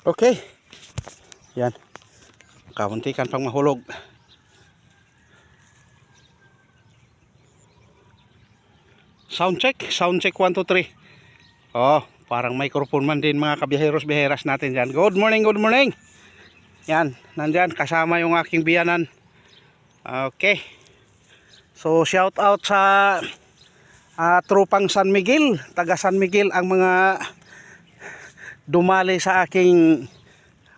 Okay. Yan. Kauntikan pang mahulog. Sound check 1, 2, 3. Oh, parang microphone man din mga kabiyaheros-biyaheras natin dyan. Good morning, good morning. Yan, nandyan kasama yung aking biyanan. Okay. So shout out sa tropang San Miguel, taga San Miguel ang mga dumali sa aking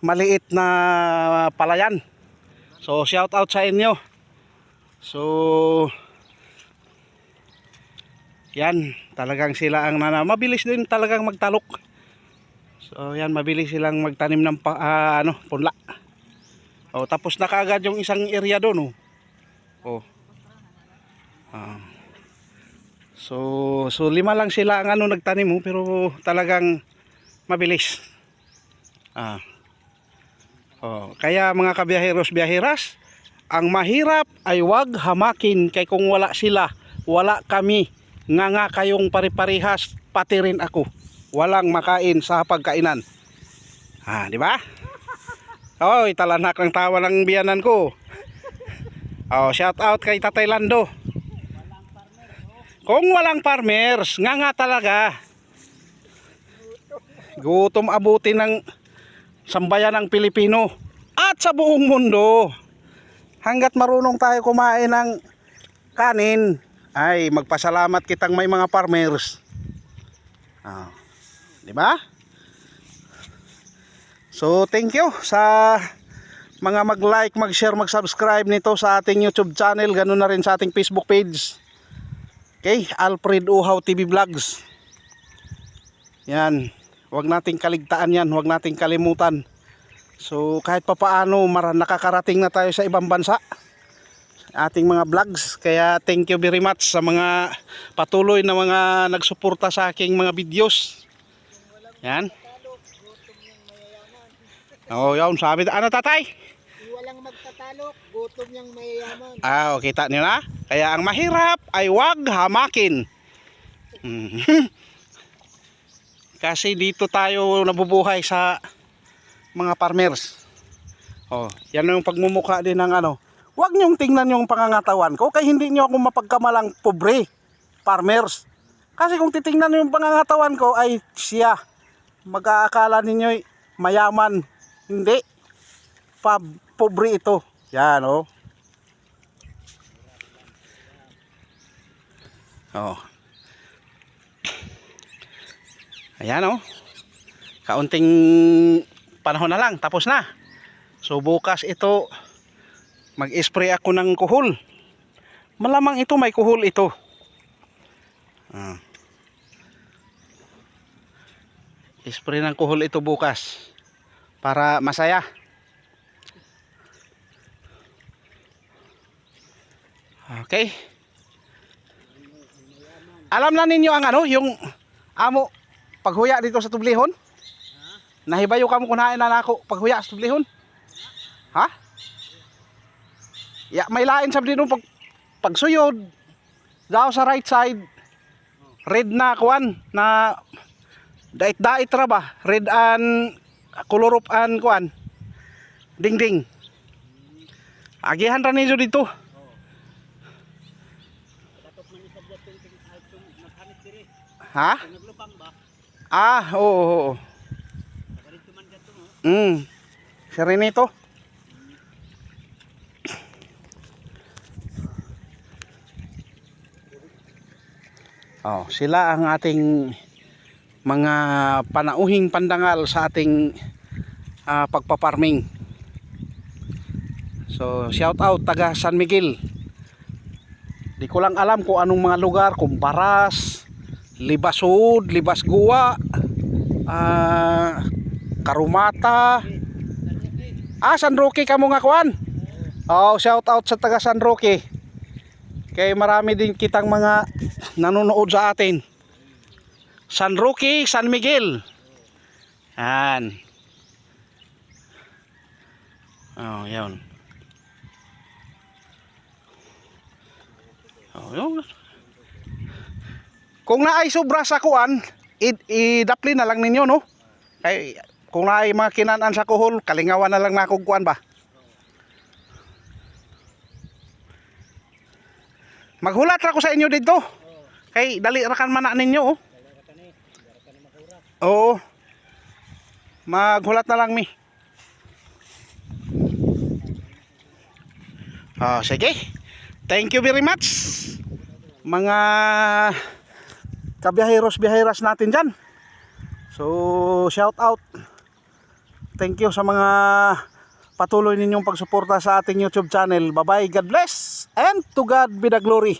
maliit na palayan. So shout out sa inyo. So yan, talagang sila ang mabilis din talagang magtalok. So yan, mabilis silang magtanim ng punla. Oh, tapos na kaagad yung isang area doon, oh. So 5 lang sila ang nagtanim, pero talagang mabilis. Kaya mga kabiyaheros-biyaheras, ang mahirap ay wag hamakin, kay kung wala sila, wala kami. Nga kayong pare-parehas, pati rin ako. Walang makain sa pagkainan. Di ba? Oy, talanak ng tawa ng biyanan ko. Shout out kay Tatay Lando. Kung walang farmers, nga talaga. Gutom abutin ng sambayan ng Pilipino at sa buong mundo. Hanggat marunong tayo kumain ng kanin, ay magpasalamat kitang may mga farmers. Di ba? So thank you sa mga mag-like, mag-share, mag-subscribe nito sa ating YouTube channel, ganoon na rin sa ating Facebook page. Okay, Alfred Uhaw TV Vlogs. Yan, wag nating kaligtaan yan, wag nating kalimutan. So kahit papaano nakakarating na tayo sa ibang bansa, ating mga vlogs. Kaya thank you very much sa mga patuloy na mga nagsuporta sa aking mga videos. Yan. Yun, sabi ano tatay? Walang magtatalok, gutom niyang mayayaman. Kita niyo na? Kaya ang mahirap ay wag hamakin. Kasi dito tayo nabubuhay sa mga farmers. Yan yung pagmumukha din ng Huwag niyong tingnan yung pangangatawan ko, kaya hindi niyo ako mapagkamalang pobre farmers. Kasi kung titingnan niyo yung pangangatawan ko, ay siya, mag-aakala ninyo mayaman. Hindi. Pobre ito. Yan, Ayan, kaunting panahon na lang, tapos na. So bukas ito, mag-spray ako ng kuhol. Malamang ito may kuhol ito. Spray ng kuhol ito bukas para masaya. Okay. Alam na ninyo ang yung amo paghuya dito sa Tublihon? Nahibayo ka mo kunain na nako paghuya sa Tublihon? May lain sa dito pagsuyod daw sa right side. Red na kuan na dait-dait ra ba? Red and color of an kuan. Ding. Agihan ra ninyo dito. Oo. Serenito. Sila ang ating mga panauhing pandangal sa ating pagpaparming. So shout out taga San Miguel. Di ko lang alam kung anong mga lugar, kung Baras, Libas Sud, Libas Guwa, Karumata, San Roque ka mo nga kuan. Shout out sa taga San Roque. Kaya marami din kitang mga nanonood sa atin. San Roque, San Miguel. Yan. Yan. Yun. Kung naay sobra sa kuan, idapli na lang ninyo, no? Kay Kung naay mga kinaan sa kuhol, kalingawan na lang nakugkuan ba. Maghulat ra ko sa inyo dito. Kay dali ra kan man na ninyo oh. Oo. Maghulat na lang mi. Sige. Thank you very much. Mga kabiyaheros-biyaheras natin dyan. So, shout out. Thank you sa mga patuloy ninyong pagsuporta sa ating YouTube channel. Bye-bye. God bless. And to God be the glory.